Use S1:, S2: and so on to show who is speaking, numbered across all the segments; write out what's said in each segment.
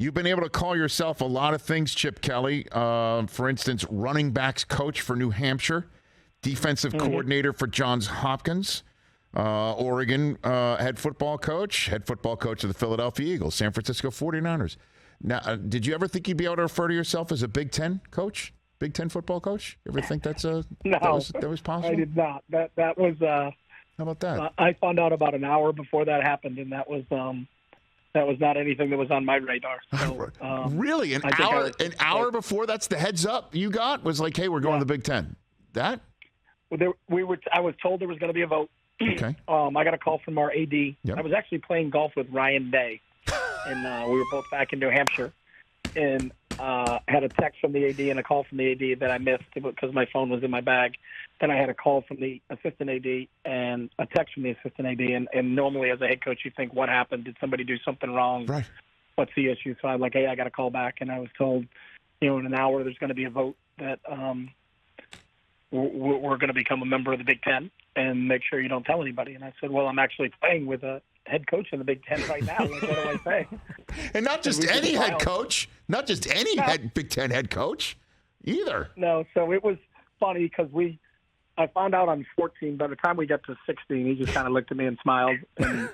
S1: You've been able to call yourself a lot of things, Chip Kelly. For instance, running backs coach for New Hampshire, defensive coordinator for Johns Hopkins, Oregon head football coach of the Philadelphia Eagles, San Francisco 49ers. Now, did you ever think you'd be able to refer to yourself as a Big Ten coach, Big Ten football coach? You ever think that was possible?
S2: I did not. That was.
S1: How about that?
S2: I found out about an hour before that happened, and that was not anything that was on my radar. So,
S1: really, an hour before that's the heads up you got was like, hey, we're going to the Big Ten. That?
S2: Well, I was told there was going to be a vote.
S1: Okay.
S2: I got a call from our AD.
S1: Yep.
S2: I was actually playing golf with Ryan Day, and we were both back in New Hampshire, and had a text from the AD and a call from the AD that I missed because my phone was in my bag. Then I had a call from the assistant AD and a text from the assistant AD. And normally as a head coach, you think, what happened? Did somebody do something wrong?
S1: Right.
S2: What's the issue? So I'm like, hey, I got a call back. And I was told, in an hour there's going to be a vote that we're going to become a member of the Big Ten and make sure you don't tell anybody. And I said, well, I'm actually playing with a head coach in the Big Ten right now. Like, what do I say?
S1: And not just any head coach, Big Ten head coach either.
S2: No, so it was funny because I found out on 14. By the time we got to 16, he just kind of looked at me and smiled, and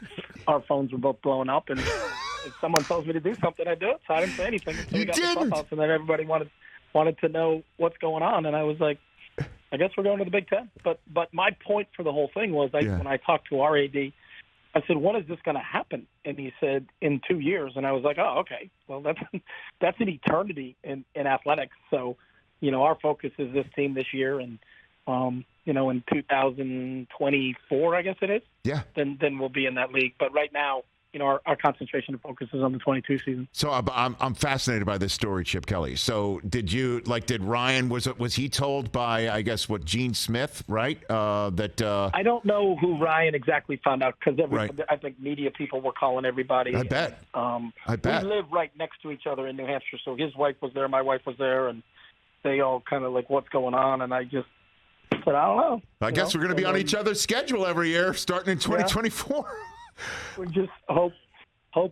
S2: our phones were both blowing up. And if someone tells me to do something, I do it. So I didn't say anything until we got to the clubhouse, and then everybody wanted to know what's going on. And I was like, I guess we're going to the Big Ten. But my point for the whole thing was, when I talked to our AD, I said, when is this going to happen? And he said, in 2 years. And I was like, oh, okay. Well, that's an eternity in athletics. So, our focus is this team this year, and in 2024, I guess it is.
S1: Yeah.
S2: Then we'll be in that league. But right now, our concentration and focus is on the 22 season.
S1: So I'm fascinated by this story, Chip Kelly. So did Ryan, was he told by, I guess, Gene Smith, right?
S2: I don't know who Ryan exactly found out because
S1: right.
S2: I think media people were calling everybody.
S1: I bet. I bet.
S2: We live right next to each other in New Hampshire, so his wife was there, my wife was there, and they all kind of like, what's going on? And I just said, I don't know.
S1: I guess we're going to be on each other's schedule every year starting in 2024. Yeah.
S2: We just hope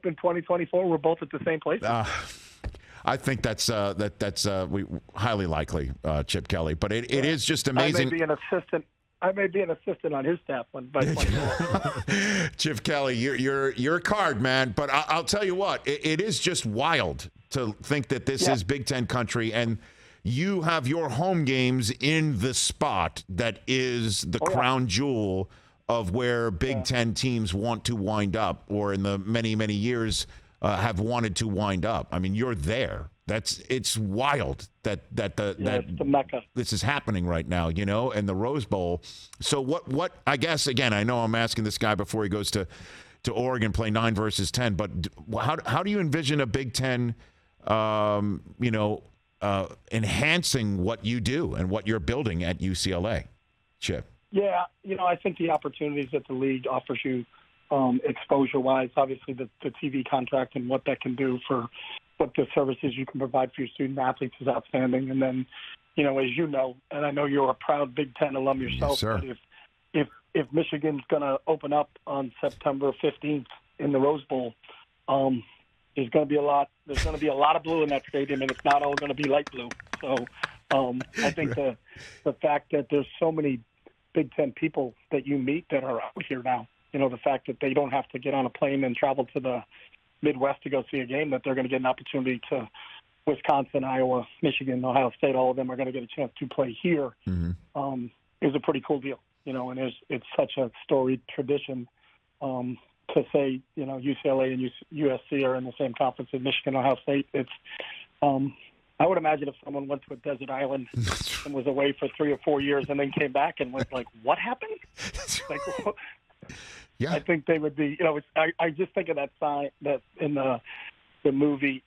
S2: in 2024 we're both at the same place.
S1: I think that's highly likely, Chip Kelly. But it is just amazing.
S2: I may be an assistant on his staff by 2024.
S1: Chip Kelly, you're a card, man. But I'll tell you what, it is just wild to think that this is Big Ten country, and you have your home games in the spot that is the crown jewel of where Big Ten teams want to wind up, or in the many, many years have wanted to wind up. I mean, you're there. It's wild that
S2: it's the Mecca.
S1: This is happening right now, and the Rose Bowl. So what? I guess again, I know I'm asking this guy before he goes to Oregon, play 9 versus 10. But how do you envision a Big Ten, enhancing what you do and what you're building at UCLA, Chip?
S2: Yeah, I think the opportunities that the league offers you exposure-wise, obviously the TV contract and what that can do for what the services you can provide for your student-athletes is outstanding. And then, as you know, and I know you're a proud Big Ten alum yourself,
S1: yes,
S2: but if Michigan's going to open up on September 15th in the Rose Bowl, there's going to be a lot of blue in that stadium, and it's not all going to be light blue. So I think the fact that there's so many Big Ten people that you meet that are out here now, the fact that they don't have to get on a plane and travel to the Midwest to go see a game, that they're going to get an opportunity to Wisconsin, Iowa, Michigan, Ohio State, all of them are going to get a chance to play here, is a pretty cool deal, and it's such a storied tradition to say, UCLA and USC are in the same conference as Michigan, Ohio State. It's I would imagine if someone went to a desert island and was away for 3 or 4 years and then came back and was like, what happened?
S1: Yeah.
S2: I think they would be, I just think of that sign that in the movie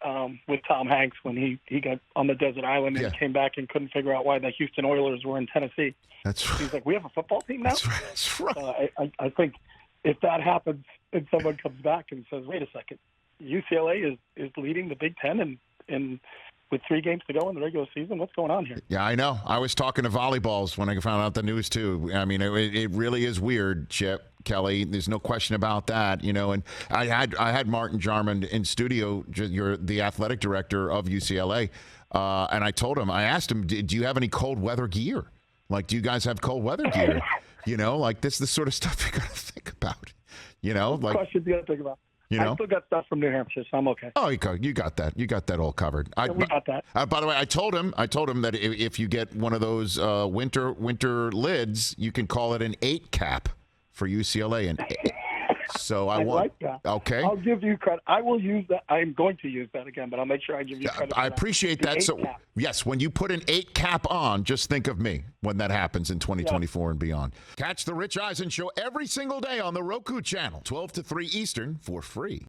S2: with Tom Hanks when he got on the desert island and came back and couldn't figure out why the Houston Oilers were in Tennessee.
S1: That's right.
S2: He's like, we have a football team now?
S1: That's right.
S2: I think if that happens and someone comes back and says, wait a second, UCLA is leading the Big Ten in with 3 games to go in the regular season. What's going on here?
S1: Yeah, I know. I was talking to volleyballs when I found out the news too. I mean, it really is weird, Chip Kelly. There's no question about that. And I had Martin Jarman in studio. You're the athletic director of UCLA, and I asked him, do you have any cold weather gear? Like, do you guys have cold weather gear? Like this is the sort of stuff you got to think about. Like
S2: questions you got to think about. I still got stuff from New Hampshire, so I'm okay.
S1: Oh, you got that. You got that all covered.
S2: We got that.
S1: By the way, I told him that if you get one of those winter lids, you can call it an 8 cap for UCLA. So I want.
S2: Like that.
S1: Okay.
S2: I'll give you credit. I will use that. I'm going to use that again, but I'll make sure I give you credit.
S1: I appreciate that. So cap. Yes, when you put an 8 cap on, just think of me when that happens in 2024 and beyond. Catch the Rich Eisen Show every single day on the Roku channel, 12 to 3 Eastern, for free.